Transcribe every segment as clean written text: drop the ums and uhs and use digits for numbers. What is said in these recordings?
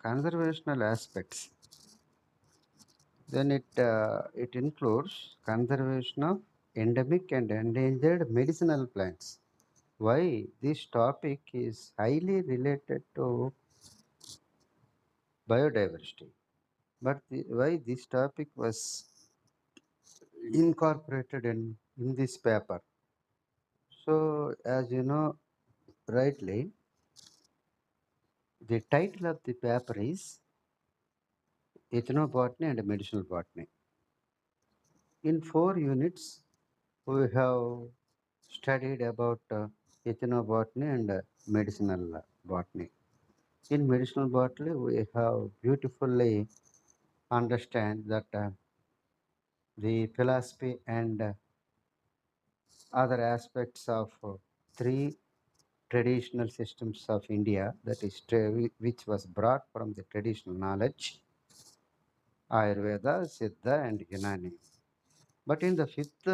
conservational aspects, then it includes conservation of endemic and endangered medicinal plants. Why this topic is highly related to biodiversity, but why this topic was incorporated in this paper. So, as you know rightly, the title of the paper is Ethnobotany and Medicinal Botany. In 4 units, we have studied about ethnobotany and medicinal botany. In medicinal botany, we have beautifully understand that the philosophy and other aspects of three traditional systems of India, that is, which was brought from the traditional knowledge, Ayurveda, Siddha, and Unani. But in the fifth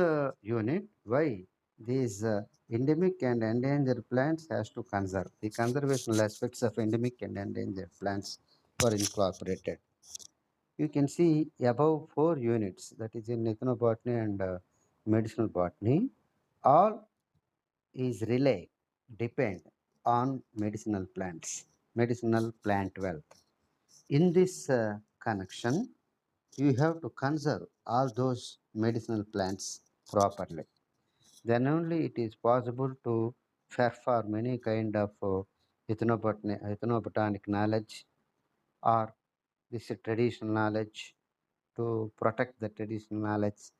unit, why these endemic and endangered plants has to conserve. The conservational aspects of endemic and endangered plants were incorporated. You can see above 4 units, that is in ethnobotany and medicinal botany, all is depend on medicinal plants, medicinal plant wealth. In this connection, you have to conserve all those medicinal plants properly. Then only it is possible to perform any kind of ethnobotanic knowledge or this traditional knowledge, to protect the traditional knowledge,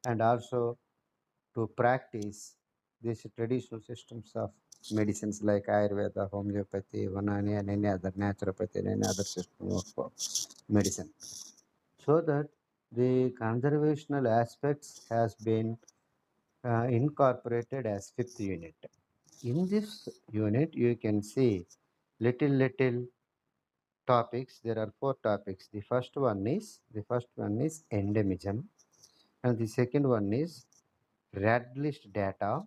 and also to practice these traditional systems of medicines like Ayurveda, homeopathy, Vanani, and any other naturopathy, and any other system of medicine. So that the conservational aspects has been incorporated as fifth unit. In this unit, you can see little topics. There are 4 topics. The first one is endemism, and the second one is red list data,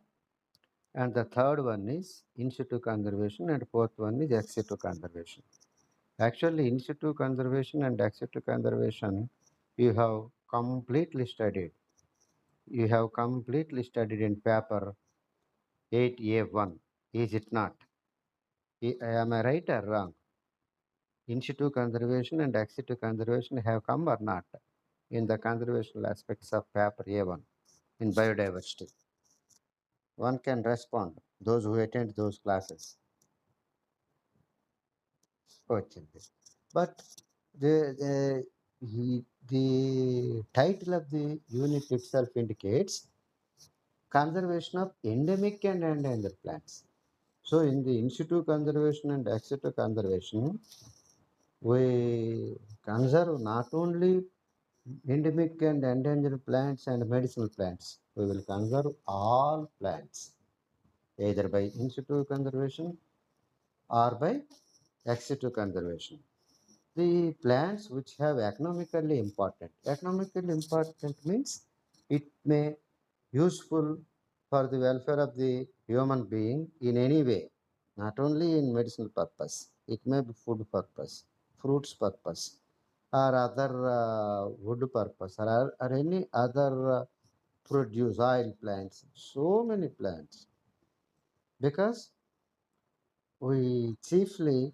and the third one is in situ conservation, and fourth one is ex situ conservation. Actually, in situ conservation and ex situ conservation, you have completely studied. You have completely studied in paper 8A1, is it not? Am I right or wrong? In situ conservation and ex situ conservation have come or not in the conservational aspects of paper A1 in biodiversity? One can respond, those who attend those classes. వచ్చింది. But the title of the unit itself indicates conservation of endemic and endangered plants. So in the in situ conservation and ex situ conservation, we conserve not only endemic and endangered plants and medicinal plants, we will conserve all plants, either by in situ conservation or by ex situ conservation. The plants which have economically important. Economically important means it may useful for the welfare of the human being in any way, not only in medicinal purpose. It may be food purpose, fruits purpose, or other wood purpose, or any other produce oil plants. So many plants, because we chiefly,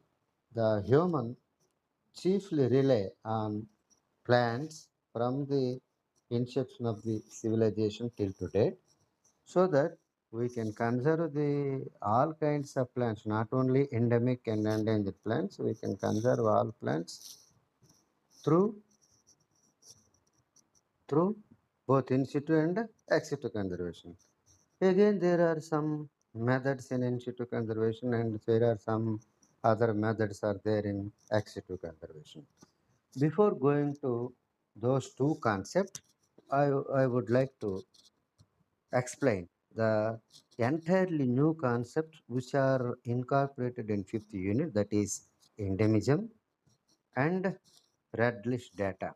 the human chiefly rely on plants from the inception of the civilization till today, so that we can conserve the all kinds of plants, not only endemic and endangered plants. We can conserve all plants through through both in situ and ex situ conservation. Again, there are some methods in situ conservation, and there are some other methods are there in ex situ conservation. Before going to those two concepts, I would like to explain the entirely new concepts which are incorporated in fifth unit, that is endemism and red list data.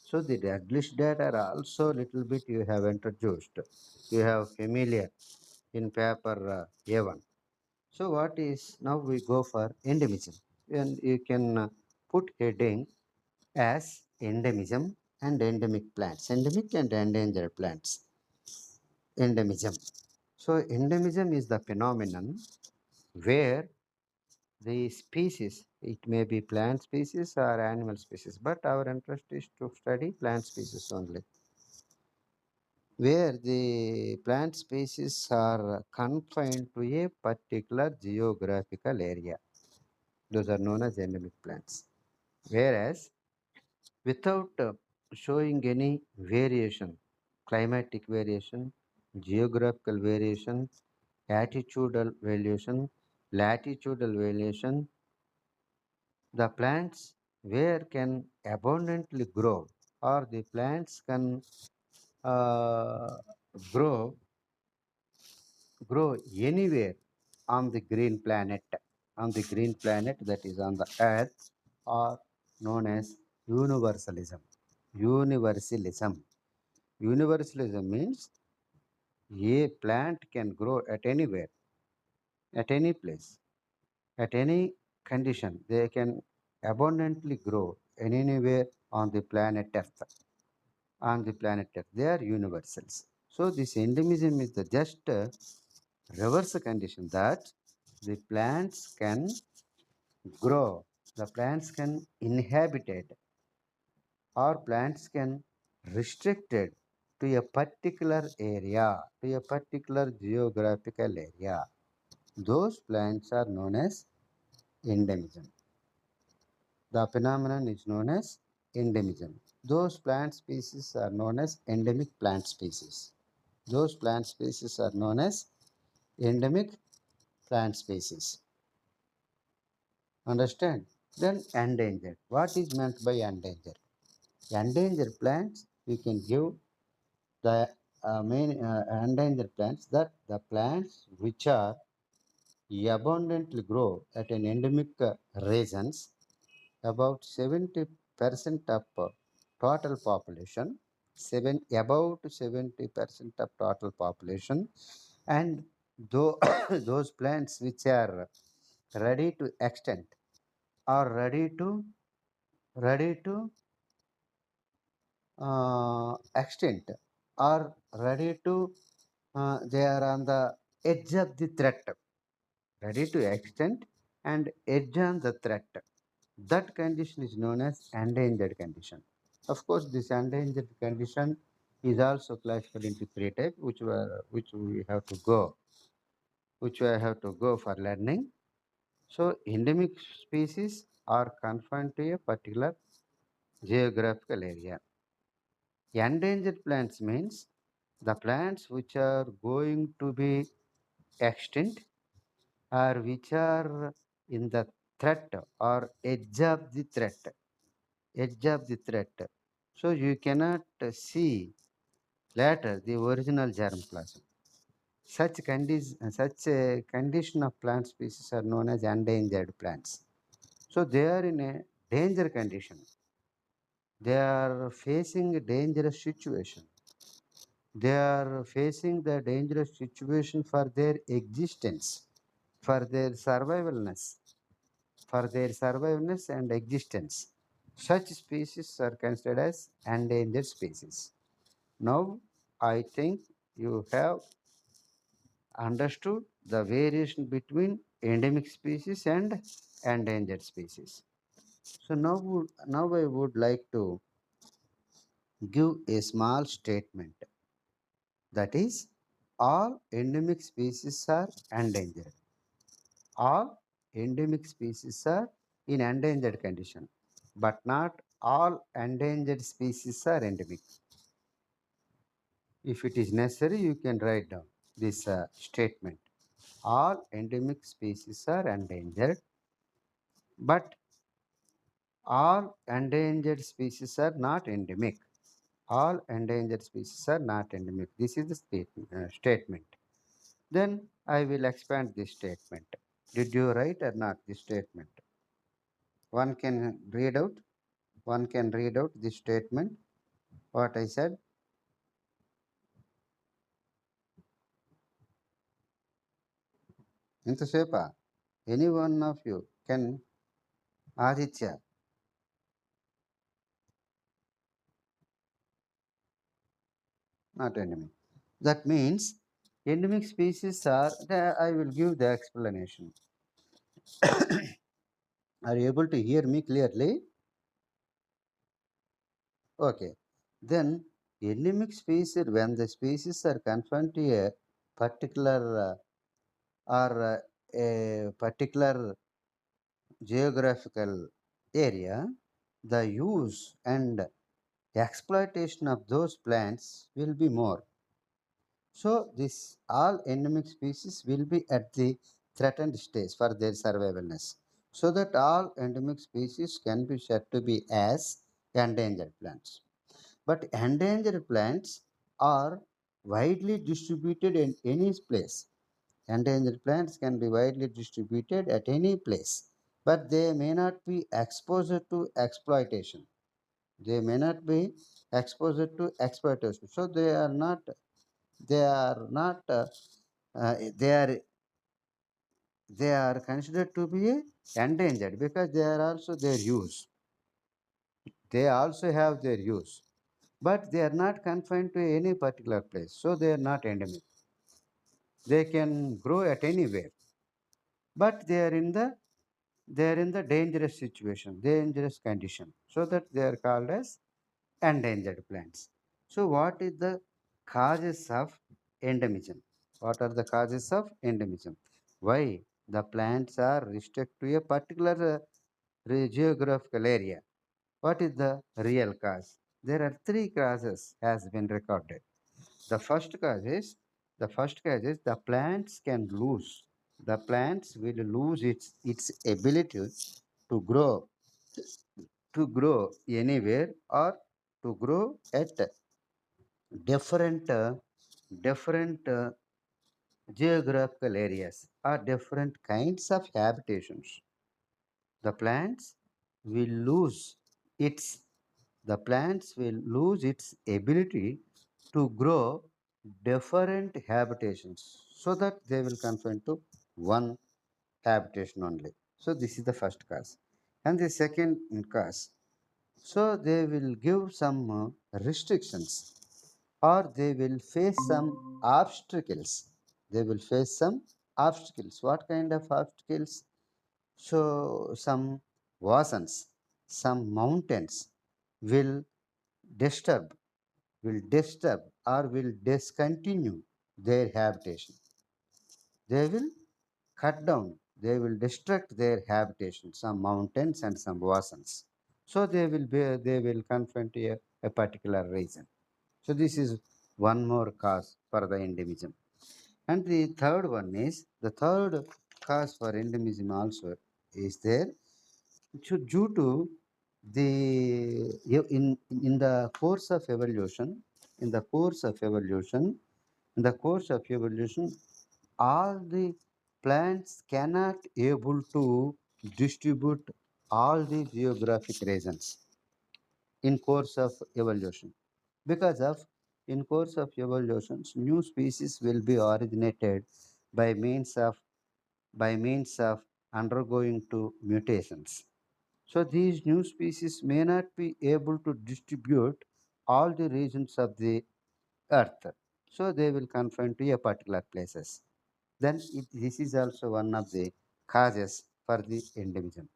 So the red list data are also little bit you have introduced. You have familiar in paper A1. So what is now we go for endemism, and you can put heading as endemism and endemic plants, endemic and endangered plants, endemism. So endemism is the phenomenon where the species, it may be plant species or animal species, but our interest is to study plant species only, where the plant species are confined to a particular geographical area. Those are known as endemic plants. Whereas, without showing any variation, climatic variation, geographical variation, attitudinal variation, latitudinal variation, the plants where can abundantly grow, or the plants can uh, grow grow anywhere on the green planet, that is on the earth, are known as universalism. Universalism. Universalism means a plant can grow at anywhere, at any place, at any condition. They can abundantly grow in anywhere on the planet Earth. On the planet Earth, they are universals. So this endemism is the just reverse condition, that the plants can grow, the plants can inhabit it, or plants can restricted to a particular area, to a particular geographical area. Those plants are known as endemism. The phenomenon is known as endemism. Those plant species are known as endemic plant species. Those plant species are known as endemic plant species. Understand? Then endangered. What is meant by endangered? Endangered plants, we can give the main endangered plants, that the plants which are abundantly grow at an endemic regions, about 70% of total population, about 70% of total population, and though those plants which are ready to extend, or ready to extent, or ready to they are on the edge of the threat, ready to extend and edge on the threat. That condition is known as endangered condition. Of course, this endangered condition is also classified into three types, which we have to go, which we have to go for learning. So, endemic species are confined to a particular geographical area. Endangered plants means the plants which are going to be extinct, or which are in the threat or edge of the threat, edge of the threat. So you cannot see later the original germplasm. Such a condition of plant species are known as endangered plants. So they are in a danger condition. They are facing a dangerous situation. They are facing the dangerous situation for their existence, for their survivalness, and existence. Such species are considered as endangered species. Now, I think you have understood the variation between endemic species and endangered species. So now I would like to give a small statement, that is, all endemic species are endangered. All endemic species are in endangered condition, but not all endangered species are endemic. If it is necessary, you can write down this statement. All endemic species are endangered, but all endangered species are not endemic. All endangered species are not endemic. This is the statement. Then I will expand this statement. Did you write or not this statement? One can read out. One can read out this statement. What I said. ఇంతసేపా? Any one of you can, Aditya. not endemic. That means endemic species are, I will give the explanation. Are you able to hear me clearly? Okay. Then endemic species, when the species are confined to a particular or a particular geographical area, the use and exploitation of those plants will be more. So this all endemic species will be at the threatened stage for their survivalness. So that all endemic species can be said to be as endangered plants. But endangered plants are widely distributed in any place. Endangered plants can be widely distributed at any place, but they may not be exposed to exploitation. They may not be exposed to exploitation. So they are not they are considered to be endangered because they are also their use. They also have their use, but they are not confined to any particular place. So they are not endemic. They can grow at anywhere, but they are in the dangerous situation, dangerous condition. So that they are called as endangered plants. So what is the causes of endemism? What are the causes of endemism? Why the plants are restricted to a particular geographical area? What is the real cause? There are three causes has been recorded. The first cause is the plants can lose. The plants will lose its ability to grow anywhere or to grow at different different geographical areas or different kinds of habitations. The plants will lose its the plants will lose its ability to grow different habitations so that they will confine to one habitation only. So this is the first cause. And the second cause, so they will give some restrictions or they will face some obstacles. They will face some obstacles. What kind of obstacles? So some oceans, some mountains will disturb, or will discontinue their habitation. They will cut down, they will destruct their habitation, some mountains and some oceans. So they will confront a particular region. So this is one more cause for the endemism. And the third one is the third cause for endemism also is there. So due to the in the course of evolution, in the course of evolution, in the course of evolution, all the plants cannot able to distribute all the geographic regions in course of evolution. Because of in course of evolutions, new species will be originated by means of undergoing to mutations. So these new species may not be able to distribute all the regions of the earth. So they will confine to a particular places. Then this is also one of the causes for the endemism.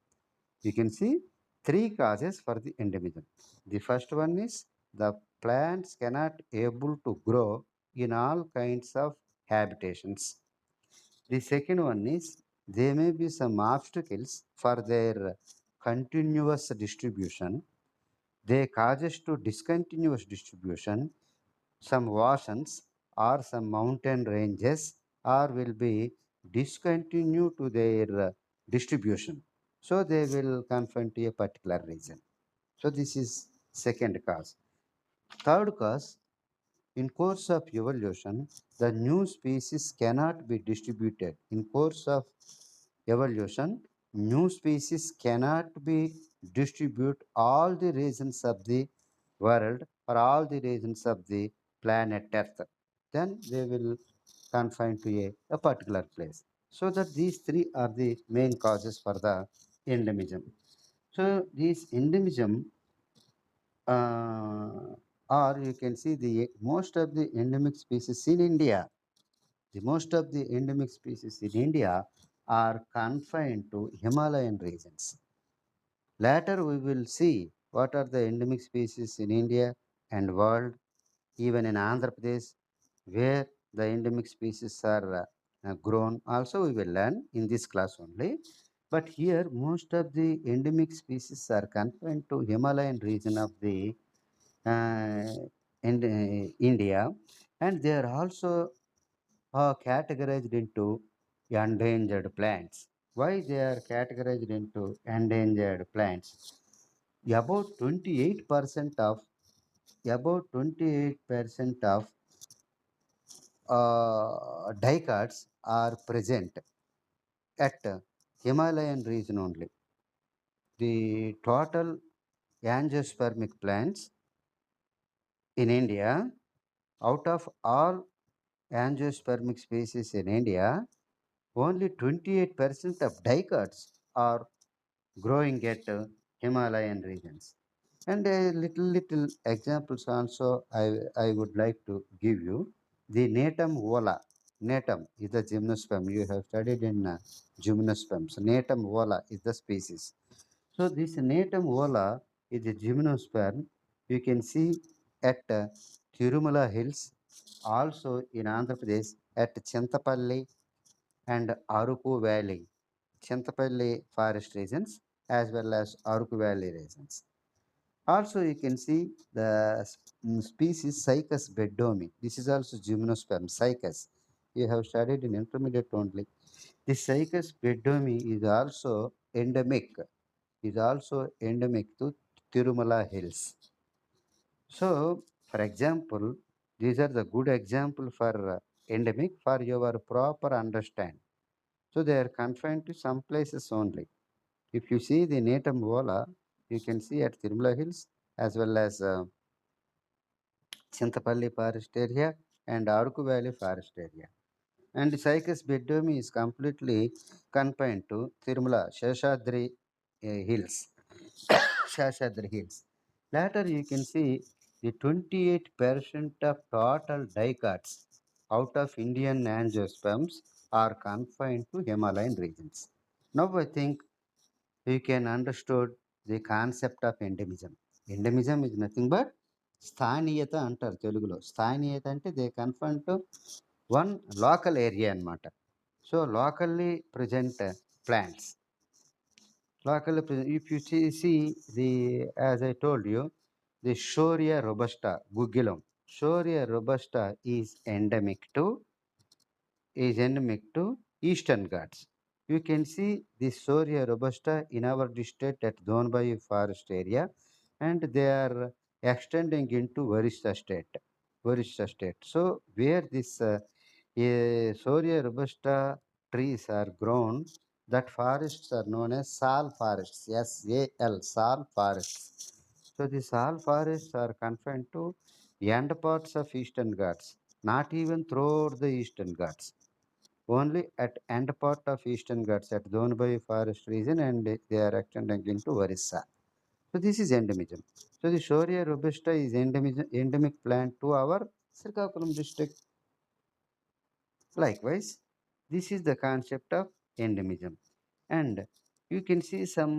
You can see three causes for the endemism. The first one is the plants cannot able to grow in all kinds of habitations. The second one is there may be some obstacles for their continuous distribution. They causes to discontinuous distribution. Some oceans or some mountain ranges or will be discontinue to their distribution. So they will confine to a particular region. So this is second cause. Third cause, in course of evolution, the new species cannot be distributed. In course of evolution, new species cannot be distribute all the regions of the world or all the regions of the planet Earth. Then they will confine to a particular place. So that these three are the main causes for the endemism. So these endemism uh, or you can see the most of the endemic species in India. The most of the endemic species in India are confined to Himalayan regions. Later, we will see what are the endemic species in India and world, even in Andhra Pradesh, where the endemic species are grown. Also, we will learn in this class only. But here, most of the endemic species are confined to Himalayan region of the uh, India, and they are also categorized into endangered plants. Why they are categorized into endangered plants? About 28% of about 28% of dicots are present at Himalayan region only. The total angiospermic plants in India, out of all angiospermic species in India, only 28% of dicots are growing at Himalayan regions. And a little examples also I would like to give you. The Natum vola. Natum is the gymnosperm. You have studied in gymnosperms. Natum vola is the species. So this Natum vola is a gymnosperm. You can see at Tirumala Hills, also in Andhra Pradesh at Chintapalli and Aruku Valley, Chintapalli forest regions as well as Aruku Valley regions. Also, you can see the species Cycas bedomi. This is also gymnosperm, Cycas. You have studied in intermediate only. This Cycas bedomi is also endemic to Tirumala Hills. So, for example, these are the good example for endemic for your proper understand. So they are confined to some places only. If you see the native vola, you can see at Tirumala Hills as well as Chintapalli forest area and Aruku Valley forest area. And Cycas bedomi is completely confined to Tirumala Sheshadri Hills. Sheshadri Hills. Later you can see the 28% of total dicots out of Indian angiosperms are confined to Himalayan regions. Now I think you can understood the concept of endemism. Endemism is nothing but స్థానీయత అంటారు తెలుగులో. స్థానీయత అంటే they conform to one local area అనమాట. So locally present plants. Locally present. If you see the, as I told you, the Shoria robusta, Gugilum. Shoria robusta is endemic to Eastern Ghats. You can see the Shoria robusta in our district at Donbai forest area, and they are extending into Orissa state. Orissa state. So where this Shoria robusta trees are grown, that forests are known as sal forests. S-A-L, sal forests. So the sal forests are confined to end parts of Eastern Ghats, not even throughout the Eastern Ghats, only at end part of Eastern Ghats at Donbai forest region, and they are extending into Orissa. So this is endemism. So the Shoria robusta is endemic plant to our Srikakulam district. Likewise, this is the concept of endemism. And you can see some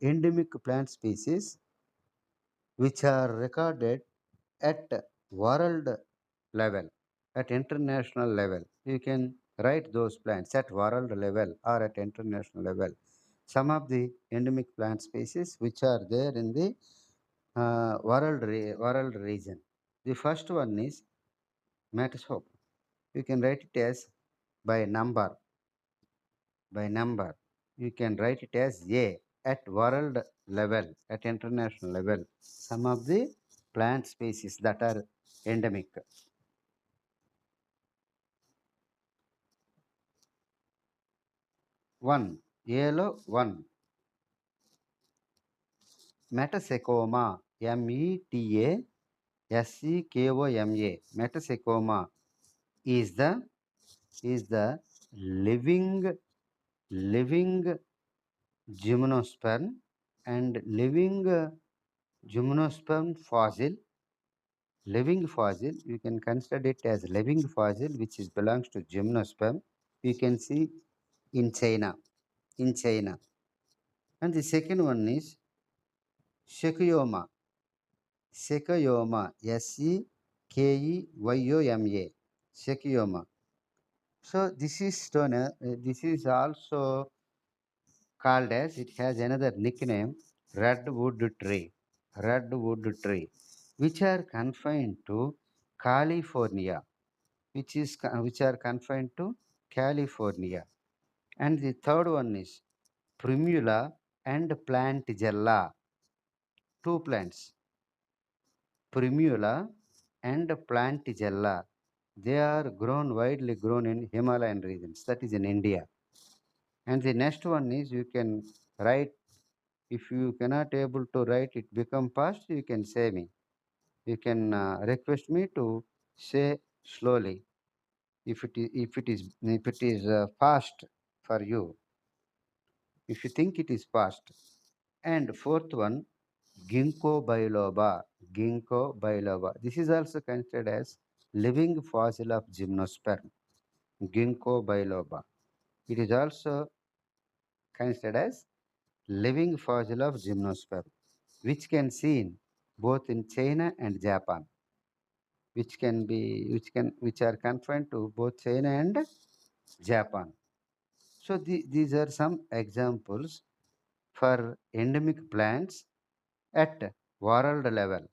endemic plant species which are recorded at world level, at international level. You can write those plants at world level or at international level. Some of the endemic plant species which are there in the world region. The first one is Metascope. You can write it as by number. By number. You can write it as A at world level, at international level. Some of the plant species that are endemic. One, yellow one, Metasecoma, Metasecoma. Metasecoma is the living gymnosperm and living Gymnosperm fossil, living fossil. You can consider it as living fossil, which is belongs to gymnosperm. You can see in China. In China. And the second one is Sequoia. Sequoia. Sequoia. Sequoia. So this is stone. This is also called as, it has another nickname, redwood tree. Redwood tree, which are confined to California, which are confined to California. And the third one is Primula and Plantagella, two plants, Primula and Plantagella. They are grown widely grown in Himalayan regions, that is in India. And the next one is, you can write, if you cannot able to write it become past, you can say me. You can request me to say slowly if it is fast for you, if you think it is fast. And fourth one, ginkgo biloba. Ginkgo biloba. This is also considered as living fossil of gymnosperm. Ginkgo biloba. It is also considered as living fossil of gymnosperm, which can seen both in China and Japan, which are confined to both China and Japan. So these are some examples for endemic plants at world level.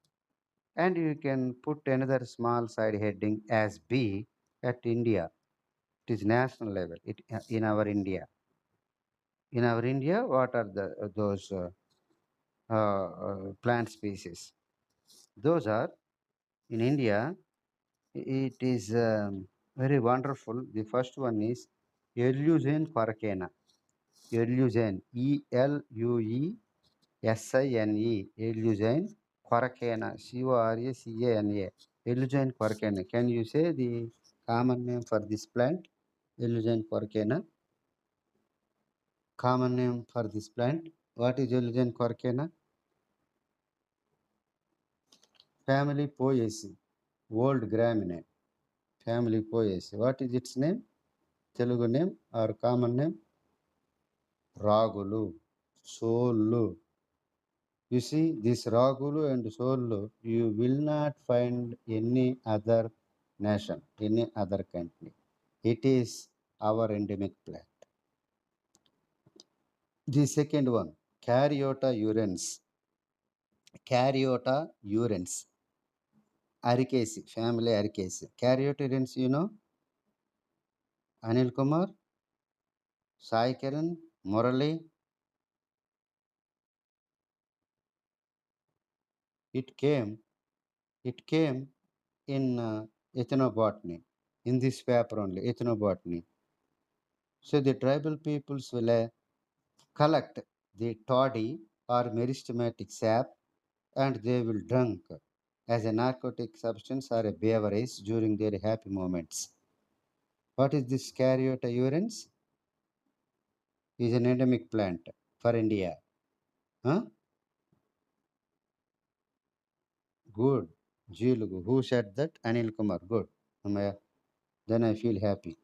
And you can put another small side heading as B at India. It is national level. In our India. In our India, what are those plant species? Those are in India. It is very wonderful. The first one is Elusen Coracana. Elusen, Elusine, Elusen Coracana, Coracana. Elusen Coracana. Can you say the common name for this plant? Elusen Coracana. Common name for this plant. What is Elusen Coracana? Family Poaceae. Old graminate. Family Poaceae. What is its name? Telugu name or common name? Ragulu. Solu. You see, this Ragulu and Solu, you will not find any other nation, any other country. It is our endemic plant. The second one, Caryota urens. Caryota urens. Ericaceae, family Ericaceae. Caryota urens, you know? Anil Kumar, Sai Kiran, Murali. It came, it came in ethnobotany, in this paper only, ethnobotany. So the tribal peoples will collect the toddy or meristematic sap, and they will drink as a narcotic substance or a beverage during their happy moments. What is this Caryota urens? Is an endemic plant for India. Huh? Good. Jilugu. Who said that? Anil Kumar. Good. Then I feel happy.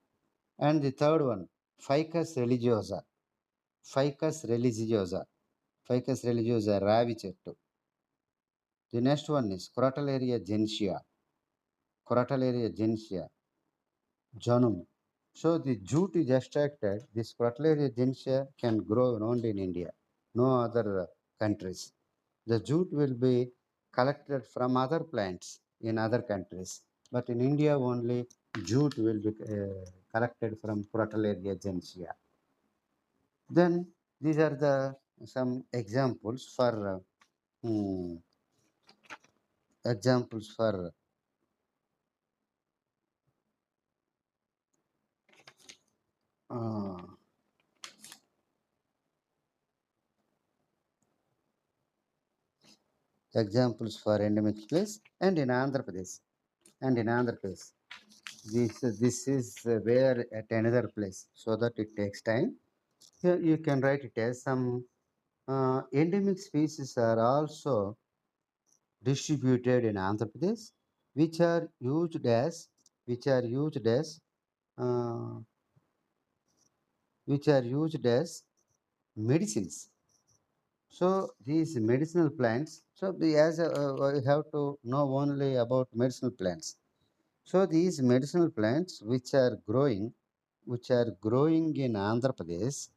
And the third one, Ficus religiosa. Ficus religiosa. Ficus religiosa, ravi chettu. The next one is Crotalaria gentiana. Crotalaria gentiana, Janum. So the jute is extracted. This Crotalaria gentiana can grow only in India, no other countries. The jute will be collected from other plants in other countries, but in India only jute will be collected from Crotalaria gentiana. Then these are the some examples for hmm, examples for uh, examples for endemic place and in Andhra Pradesh. And in Andhra Pradesh, this is where at another place, so that it takes time. Here you can write it as some endemic species are also distributed in Andhra Pradesh, which are used as which are used as uh, which are used as medicines. So these medicinal plants. So we have to know only about medicinal plants. So these medicinal plants which are growing in Andhra Pradesh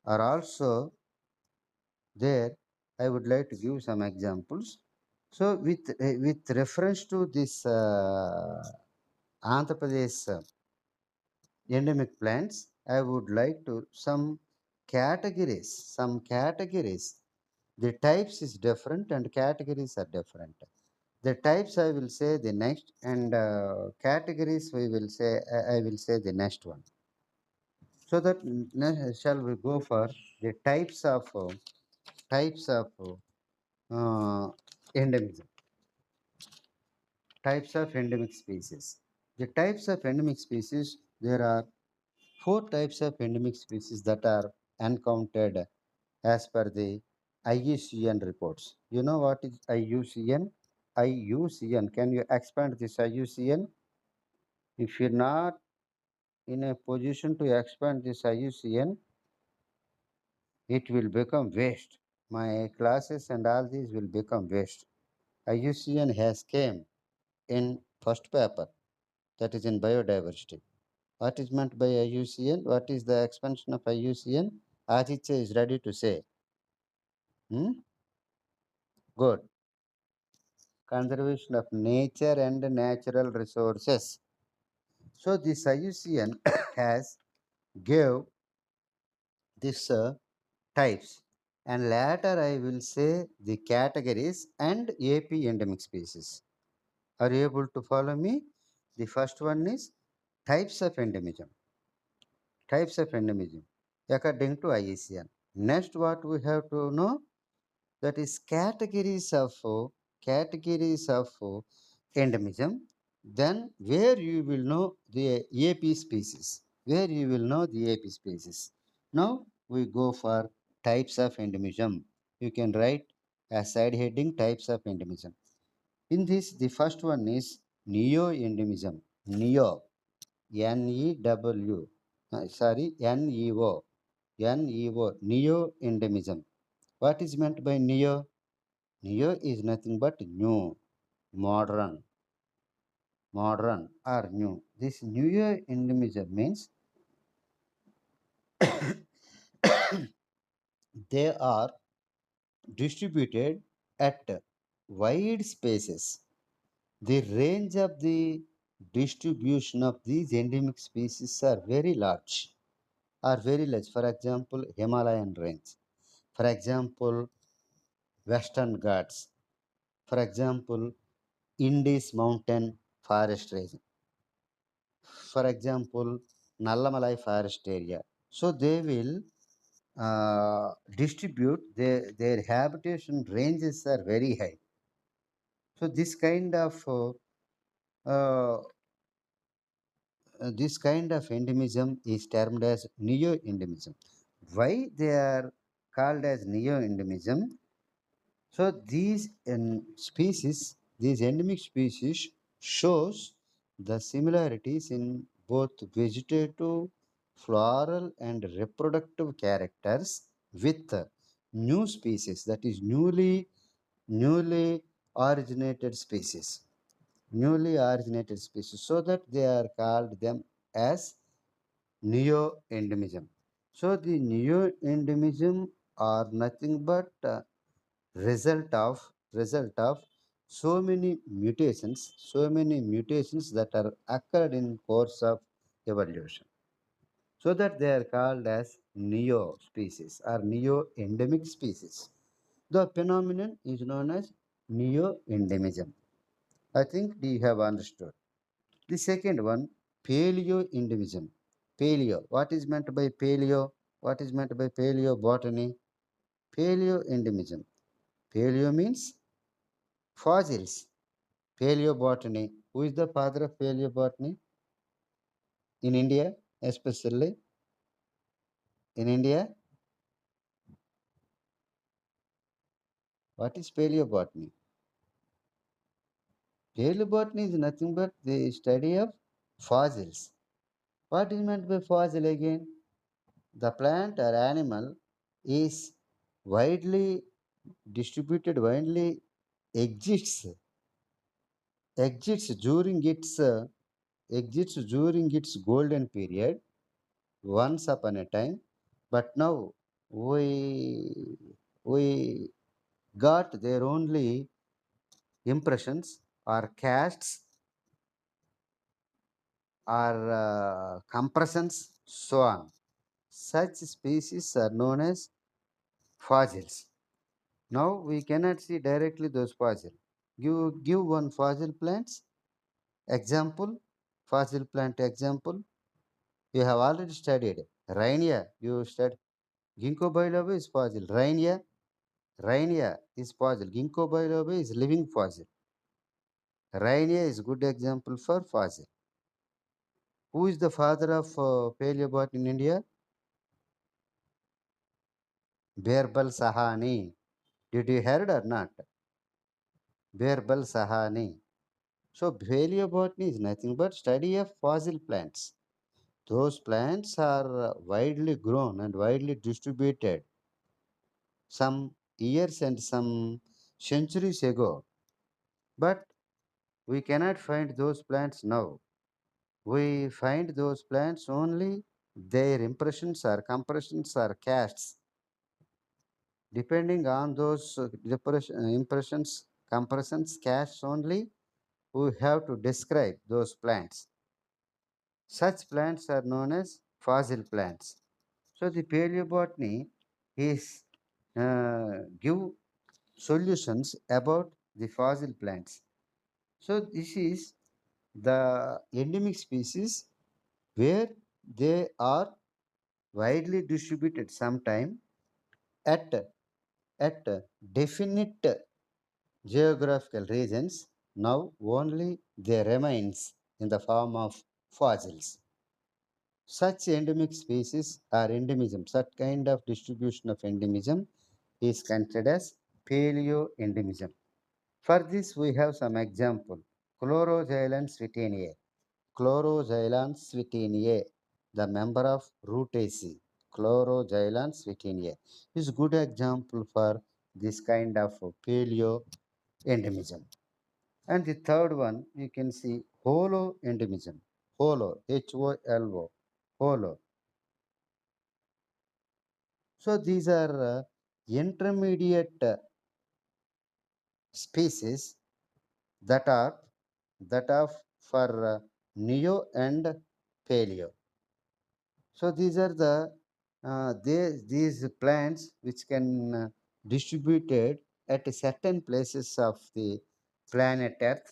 are also there. I would like to give some examples. So with reference to this Andhra Pradesh endemic plants, I would like to some categories. The types is different and categories are different. The types I will say the next, and categories I will say the next one. So that shall we go for the types of endemism, types of endemic species. The types of endemic species, there are four types of endemic species that are encountered as per the IUCN reports. You know what is IUCN? IUCN. Can you expand this IUCN? If you're not in a position to expand this IUCN, it will become waste. My classes and all these will become waste. IUCN has came in first paper, that is in biodiversity. What is meant by IUCN? What is the expansion of IUCN? Aditya is ready to say. Hmm? Good. Conservation of nature and natural resources. So this IUCN has gave this types, and later I will say the categories and AP endemic species. Are you able to follow me? The first one is types of endemism. Types of endemism according to IUCN. Next, what we have to know, that is categories of endemism. Then where you will know the AP species, where you will know the AP species. Now we go for types of endemism. You can write as side heading types of endemism. In this, the first one is neo-endemism. Neo, N-E-W, N-E-O, N-E-O, neo-endemism. What is meant by neo? Neo is nothing but new, modern, modern or new. This neo-endemism means they are distributed at wide spaces. The range of the distribution of these endemic species are very large. For example, Himalayan range. For example, Western Ghats. For example, Indus mountain forest region. For example, Nallamalai forest area. So they will distribute their habitation ranges are very high. So uh, this kind of endemism is termed as neo-endemism. Why they are called as neo-endemism? So these endemic species shows the similarities in both vegetative, floral and reproductive characters with new species, that is newly originated species, so that they are called them as neo-endemism. So the neo-endemism are nothing but result of so many mutations that are occurred in course of evolution, so that they are called as neo species or neo endemic species. The phenomenon is known as neo endemism. I think you have understood. The second one, paleo endemism. Paleo, what is meant by paleo? What is meant by paleo botany? Paleo endemism. Paleo means fossils. Paleobotany. Who is the father of paleobotany in India, especially in India? What is paleobotany? Paleobotany is nothing but the study of fossils. What is meant by fossil again? The plant or animal is widely distributed, widely exists, exists during its exists during its golden period once upon a time, but now we got their only impressions or casts or compressions, so on. Such species are known as fossils. Now we cannot see directly those fossils. Give one fossil plants example, fossil plant example. You have already studied Rhinia. You studied Ginkgo biloba is fossil. Rhinia is fossil. Ginkgo biloba is living fossil. Rhinia is good example for fossil. Who is the father of paleobot in India? Birbal Sahani. Did you heard or not? Birbal Sahani. So paleobotany is nothing but study of fossil plants. Those plants are widely grown and widely distributed some years and some centuries ago. But we cannot find those plants now. We find those plants only their impressions or compressions or casts. Depending on those impressions, compressions, casts only, we have to describe those plants. Such plants are known as fossil plants. So the paleobotany is give solutions about the fossil plants. So this is the endemic species where they are widely distributed sometime at at definite geographical regions. Now only they remains in the form of fossils. Such endemic species are endemism. Such kind of distribution of endemism is considered as paleoendemism. For this, we have some example. Chloroxylon switeniae. Chloroxylon switeniae, the member of Rutaceae. Chloroxylon switeniae is good example for this kind of paleoendemism. And the third one, you can see holoendemism. Holo, H-O-L-O, holo. So these are intermediate species that are that are for neo and paleo. So these are the these plants which can distributed at certain places of the planet Earth.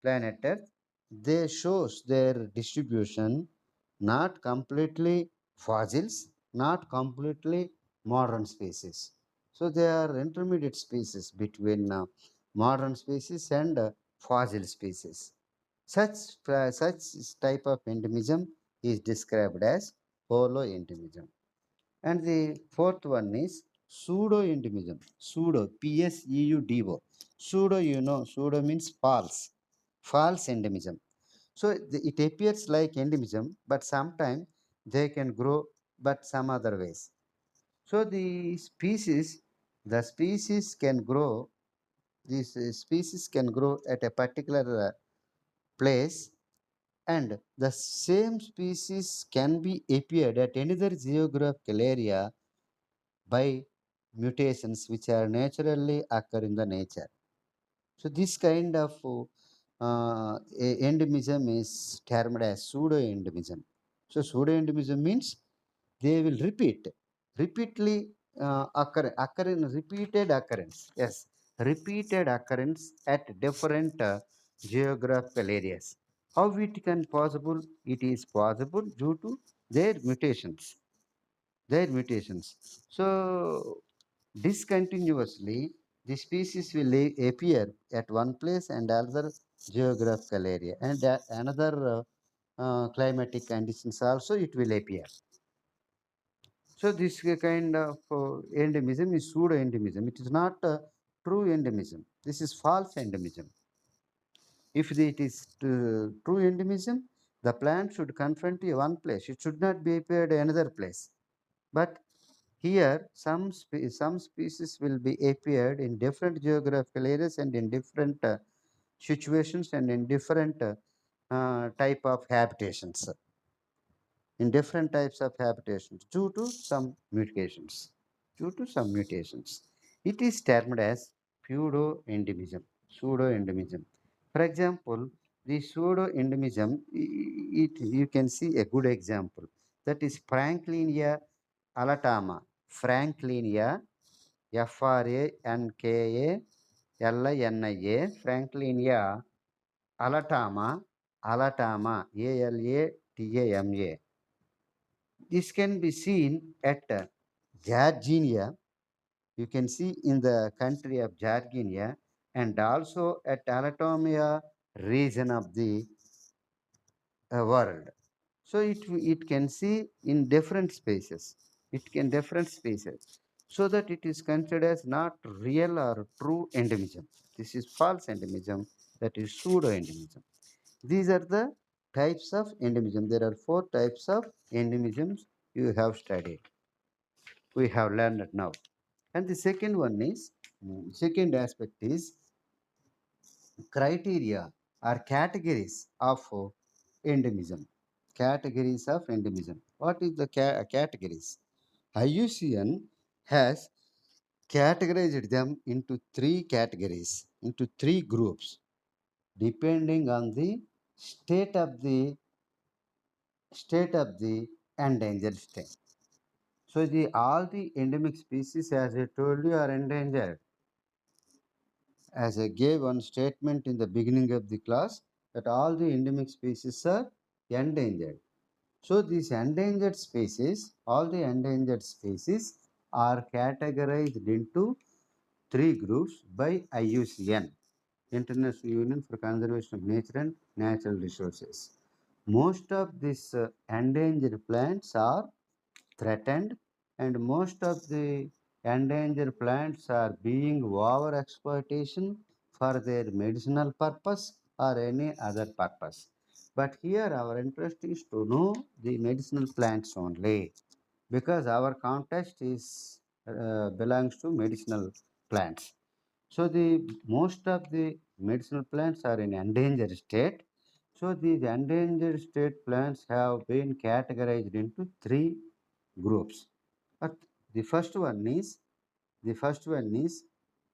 Planet Earth, they shows their distribution not completely fossils, not completely modern species. So they are intermediate species between modern species and fossil species. Such type of endemism is described as holoendemism. And the fourth one is pseudo-endemism. Pseudo, P-S-E-U-D-O. Pseudo, pseudo means false. False endemism. So it appears like endemism, but sometimes they can grow, but some other ways. So the species can grow. These species can grow at a particular place, and the same species can be appeared at another geographical area by mutations which are naturally occur in the nature. So this kind of endemism is termed as pseudo-endemism. So pseudo-endemism means they will repeatedly occur in repeated occurrence. Yes, repeated occurrence at different geographical areas. How it can possible? It is possible due to their mutations. Their mutations. So discontinuously, the species will appear at one place and other geographical area, and another climatic conditions also it will appear. So this kind of endemism is pseudo endemism. It is not true endemism. This is false endemism. If it is true endemism, the plant should confine to one place. It should not be appeared another place. But here, some species will be appeared in different geographical areas and in different situations and in different type of habitations, in different types of habitations due to some mutations. Due to some mutations, it is termed as pseudo-endemism. Pseudo-endemism. For example, the pseudo-endemism, you can see a good example. That is Franklinia alatama. Franklinia, Franklinia, Franklinia alatama, Alatama. This can be seen at Georgia. You can see in the country of Georgia and also at Alatomia region of the world. So it can see in different spaces. It can different spaces. So that it is considered as not real or true endemism. This is false endemism. That is pseudo endemism. These are the types of endemism. There are four types of endemisms you have studied. We have learned now. And the second one is, second aspect is criteria or categories of endemism. Categories of endemism. What is the categories? IUCN has categorized them into three categories, into three groups, depending on the state of the state of the endangered state. So the all the endemic species, as I told you, are endangered. As I gave one statement in the beginning of the class, that all the endemic species are endangered. So these endangered species, all the endangered species are categorized into three groups by IUCN, International Union for Conservation of Nature and Natural Resources. Most of these endangered plants are threatened, and most of the endangered plants are being over exploitation for their medicinal purpose or any other purpose. But here our interest is to know the medicinal plants only, because our context is belongs to medicinal plants. So the most of the medicinal plants are in endangered state. So these endangered state plants have been categorized into three groups. But the first one is the first one is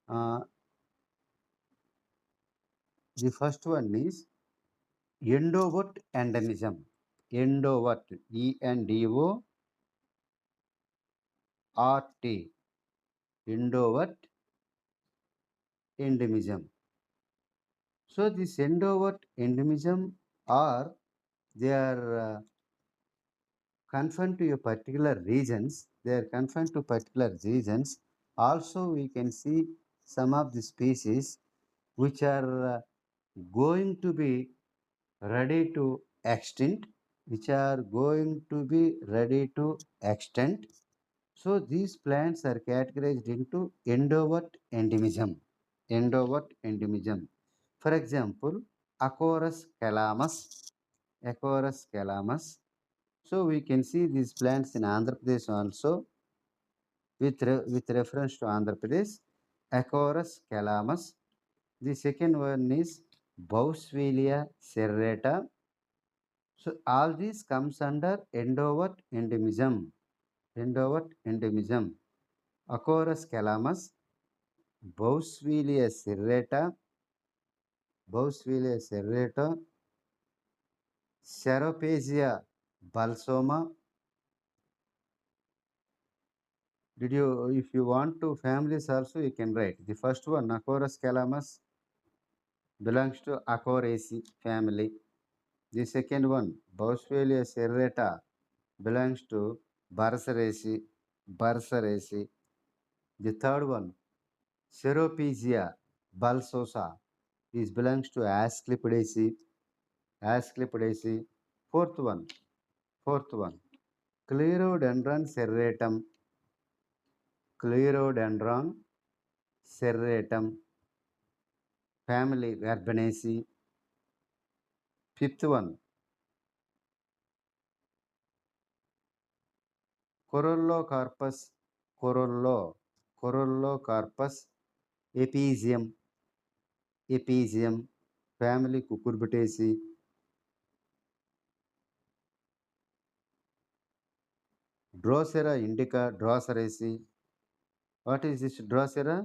uh, the first one is endovert endemism. Endovert, ENDOVRT, endovert endemism. So this endovert endemism are they are confined to a particular regions. They are confined to particular regions. Also, we can see some of the species which are going to be ready to extinct, which are going to be ready to extinct. So these plants are categorized into endovert endemism. Endovert endemism. For example, Acorus calamus. Acorus calamus. So we can see these plants in Andhra Pradesh also with reference to Andhra Pradesh. Acorus calamus. The second one is Boswellia serrata. So all these comes under endovert endemism. Endovert endemism. Acorus calamus, Boswellia serrata, Boswellia serrata, Ceropesia balsoma. Did you, if you want to families also, you can write. The first one, Acorus calamus, belongs to Acoraceae family. The second one, Boswellia serrata, belongs to Burseraceae, Burseraceae. The third one, Ceropesia balsosa, is belongs to Asclepiadaceae, Asclepiadaceae. Fourth one, fourth one, Clerodendron serratum, Clerodendron serratum, family Verbenaceae. Fifth one, Corollocarpus, Corollo, Corollocarpus, Episium, Episium, family Cucurbitaceae, Drosera indica, Droseraceae. What is this Drosera?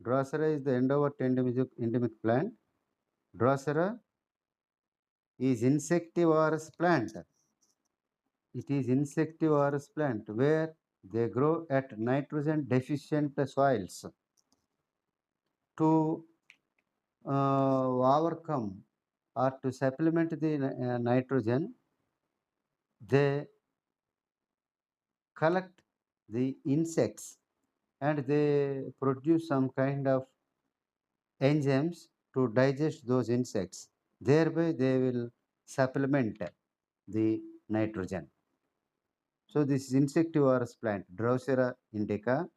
Drosera is the endowed endemic plant. Drosera is insectivorous plant. It is insectivorous plant where they grow at nitrogen deficient soils. To overcome or to supplement the nitrogen, they collect the insects and they produce some kind of enzymes to digest those insects. Thereby, they will supplement the nitrogen. So, this is insectivorous plant, Drosera indica,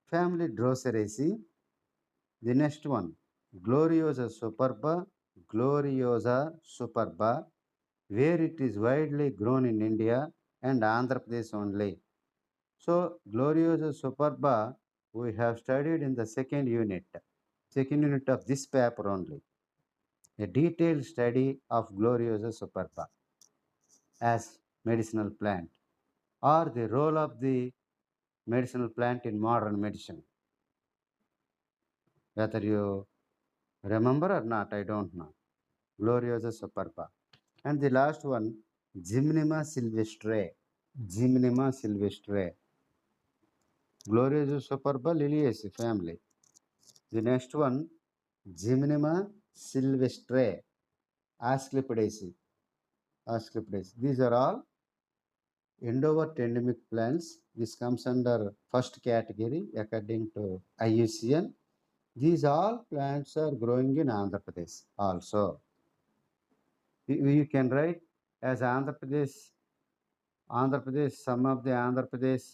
family Droseraceae. The next one, Gloriosa superba, where it is widely grown in India and Andhra Pradesh only. So, Gloriosa superba we have studied in the second unit of this paper only. A detailed study of Gloriosa superba as medicinal plant or the role of the medicinal plant in modern medicine. Whether you remember or not, I don't know. Gloriosa superba. And the last one, Gymnema sylvestre. Gymnema sylvestre. Gloriosa superba liliaceae family. The next one, Gymnema sylvestre. Asclepidaceae. Asclepidaceae. These are all endowed endemic plants. This comes under first category according to IUCN. These all plants are growing in Andhra Pradesh also. You can write as Andhra Pradesh, some of the Andhra Pradesh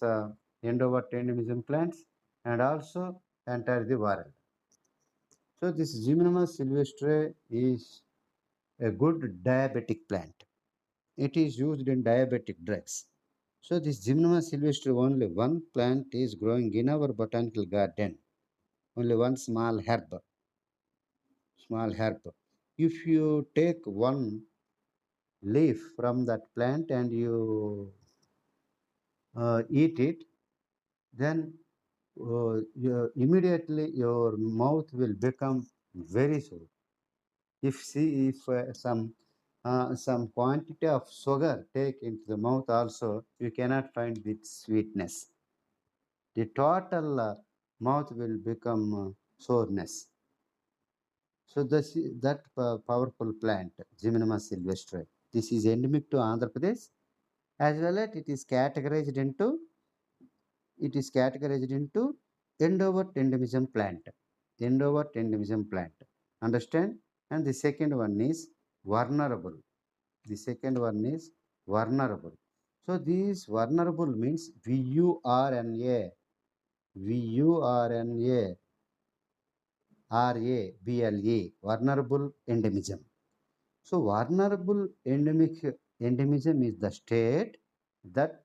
endowed endemism plants and also entire the world. So this Gymnema sylvestre is a good diabetic plant. It is used in diabetic drugs. So this Gymnema sylvestre, only one plant is growing in our botanical garden. Only one small herb. Small herb. If you take one leaf from that plant and you eat it, then immediately your mouth will become very sweet. If some quantity of sugar take into the mouth also, you cannot find the sweetness. The total mouth will become soreness. So that powerful plant, Gymnema sylvestre, this is endemic to Andhra Pradesh, as well as it is categorized into endowed endemism plant. Endowed endemism plant. Understand? And the second one is vulnerable. The second one is vulnerable. So these vulnerable means VURNA, VURNA, RABLA, vulnerable endemism. So vulnerable endemism is the state that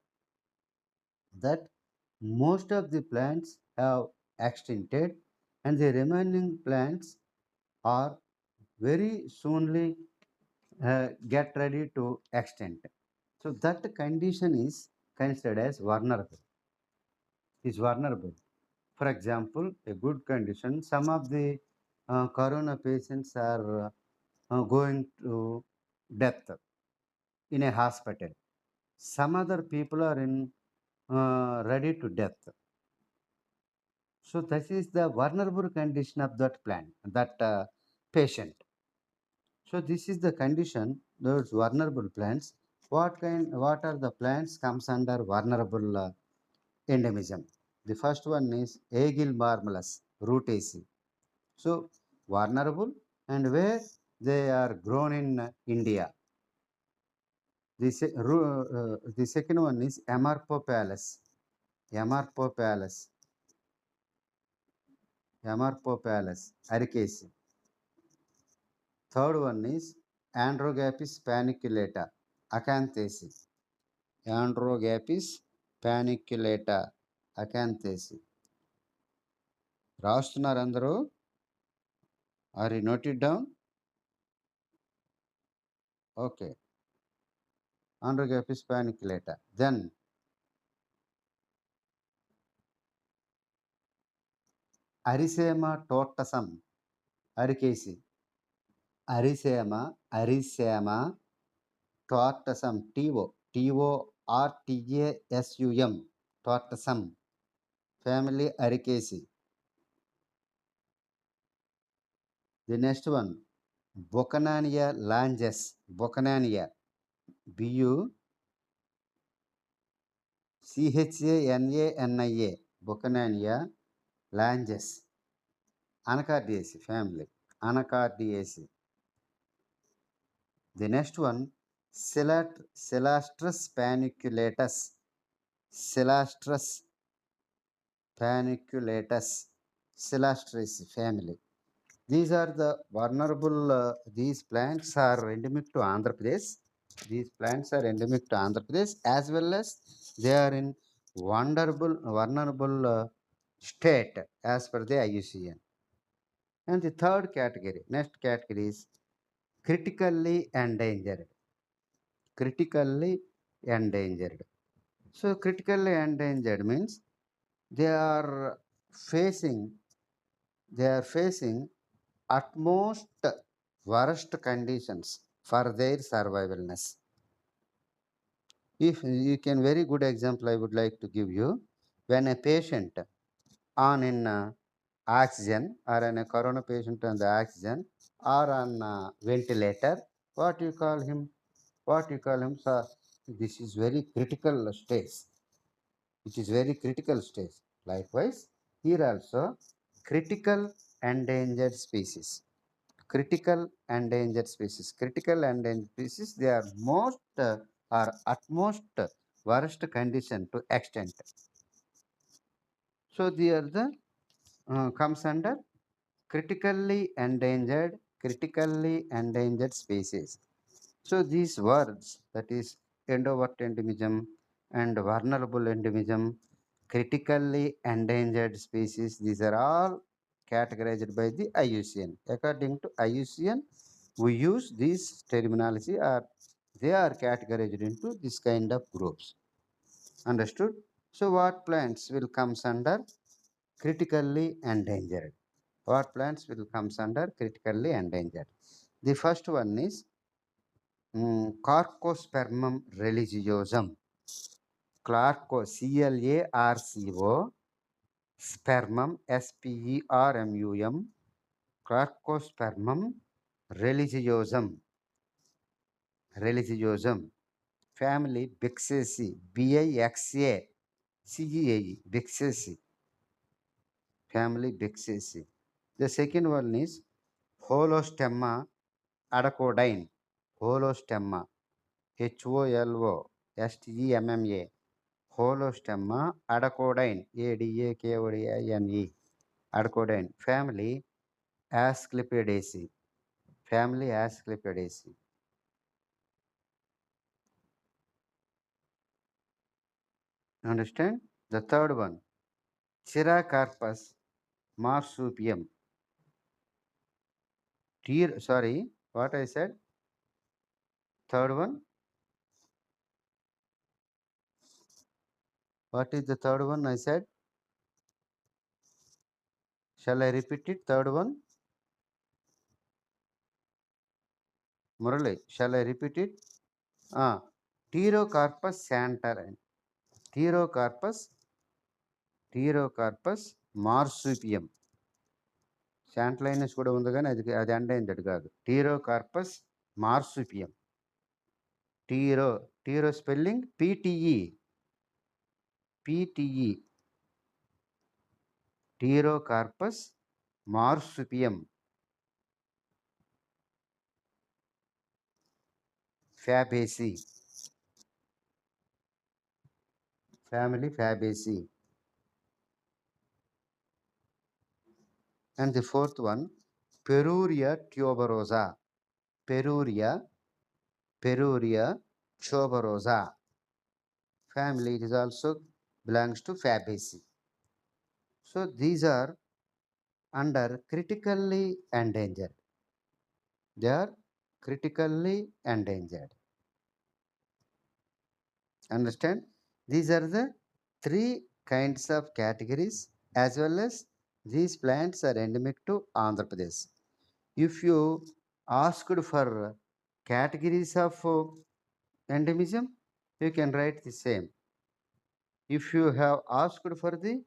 most of the plants have extincted and the remaining plants are very soonly get ready to extinct. So that condition is considered as vulnerable. Is vulnerable. For example, a good condition. Some of the corona patients are going to death in a hospital. Some other people are in ready to death. So this is the vulnerable condition of that plant, that patient. So this is the condition. Those vulnerable plants. What are the plants comes under vulnerable endemism? The first one is Aegil marmalus, Rutaceae. So vulnerable and where they are grown in India. The second one is Amarpopalus, Amarpopalus, Amarpopalus, Ericaceae. Third one is Androgapis paniculata, acanthesi. Androgapis paniculata, acanthesi. రాస్తున్నారు అందరూ? Are you note it down? Okay. Androgapis paniculata. Then Arisema tortasum, Aricesi. Arisema tortasum, Tortasum, tortasum, family Aricesi. The next one, Bocanania langes, Bocanania, Bucania, Bocanania langes, Anacardiaceae family, Anacardiaceae. The next one, Celastrus paniculatus, Celastrus paniculatus, Celastraceae family. These are the vulnerable, these plants are endemic to Andhra Pradesh. These plants are endemic to Andhra Pradesh, as well as they are in vulnerable state as per the IUCN. And the third category, next category is critically endangered. Critically endangered. So critically endangered means they are facing utmost worst conditions for their survivalness. If you can, very good example I would like to give you. When a patient on in oxygen, or in a corona patient on the oxygen, or on ventilator, what you call him? Sir, this is very critical stage. It is very critical stage. Likewise, here also, critical endangered species. Critical endangered species. Critical endangered species, they are most or utmost worst condition to extent. So they are the comes under critically endangered species. So these words, that is endowed endemism and vulnerable endemism, critically endangered species, these are all categorized by the IUCN. According to IUCN, we use this terminology, or they are categorized into this kind of groups. Understood? So what plants will comes under critically endangered? What plants will comes under critically endangered? The first one is Carcospermum religiosum. Carco, spermum, Spermum, Carcospermum religiosum. Family Bixaceae, Bixaceae, Bixaceae. Family Bixaceae. The second one is Holostemma adacodine. Holostemma, Holostemma, Holostemma adacodine, Adacodine, adacodine. Family Asclepiadaceae. Family Asclepiadaceae. Understand? The third one, Chiracarpus marsupium. Sorry, what I said? Third one. What is the third one I said? Shall I repeat it? Third one. Murali, shall I repeat it? Pterocarpus santarine. Pterocarpus marsupium. Santalinus కూడా ఉంది కానీ అది ఎండైంది కాదు. Pterocarpus marsupium. Ptero spelling PTE. Pterocarpus marsupium. Fabaceae. Family Fabaceae. And the fourth one, Peruria tuberosa. Peruria, Peruria tuberosa family. It is also belongs to Fabaceae. So these are under critically endangered. They are critically endangered. Understand? These are the three kinds of categories, as well as these plants are endemic to Andhra Pradesh. If you asked for categories of endemism, you can write the same. If you have asked for the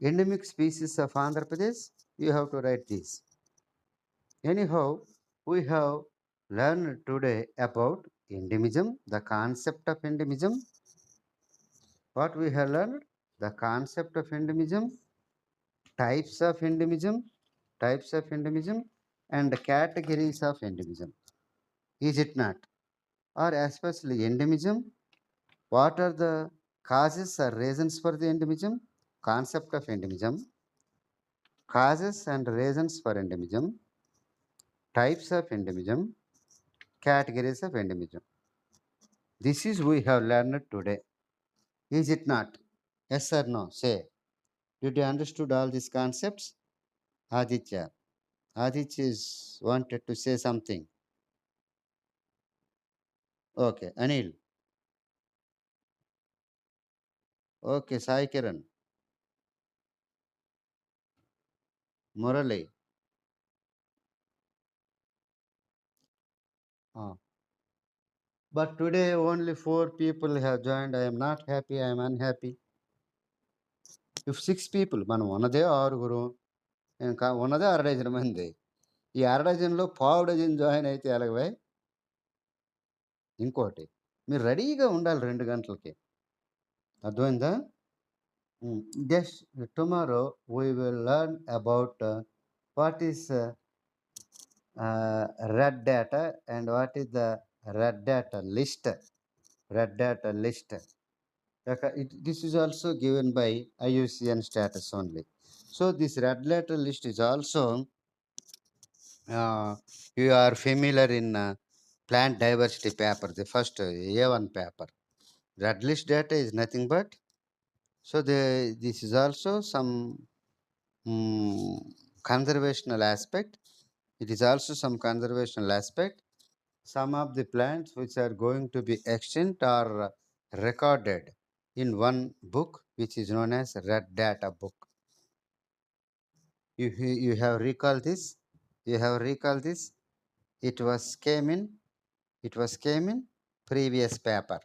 endemic species of Andhra Pradesh, you have to write this. Anyhow, we have learned today about endemism, the concept of endemism. What we have learned? The concept of endemism, types of endemism, and the categories of endemism. Is it not? Or especially endemism, what are the causes or reasons for the endemism? Concept of endemism, causes and reasons for endemism, types of endemism, categories of endemism. This is we have learned today. Is it not? Yes or no? Say. Did you understood all these concepts? Aditya. Aditya is wanted to say something. Okay. Anil. Okay. Sai Kiran. Murali. Ah. But today only 4 people have joined. I am not happy. I am unhappy. If 6 people, మనం ఉన్నదే 6 ఇంకా ఉన్నదే అర మంది. ఈ అర పావు dozen join అయితే ఎలాగ? ఇంకోటి మీరు రెడీగా ఉండాలి 2 గంటలకి. అర్థమైందా? Yes, tomorrow we will learn about what is red data and what is the red data list. Red data list. This is also given by IUCN status only. So this red data list is also you are familiar in plant diversity paper, the first A1 paper. Red list data is nothing but, so this is also some conservational aspect. It is also some conservational aspect. Some of the plants which are going to be extinct are recorded in one book which is known as red data book. You have recalled this. You have recalled this. It was came in previous paper.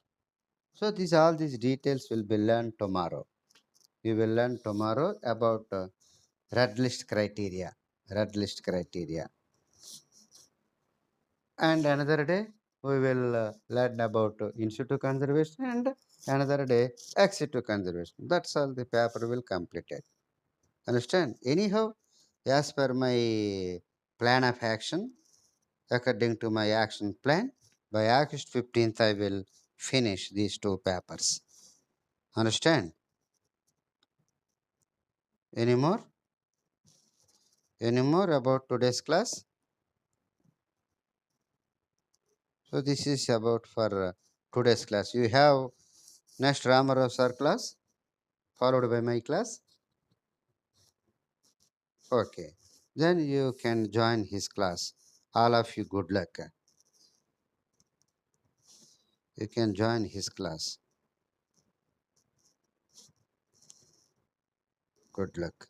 So all these details will be learned tomorrow. We will learn tomorrow about red list criteria. Red list criteria. And another day we will learn about in situ conservation, and another day ex situ conservation. That's all the paper will complete it. Understand? Anyhow, as per my plan of action, according to my action plan, by August 15th I will finish these 2 papers. Understand? Any more? Any more about today's class? So this is about for today's class. You have next Ramarao sir class followed by my class. Okay. Then you can join his class. All of you, good luck. You can join his class. Good luck.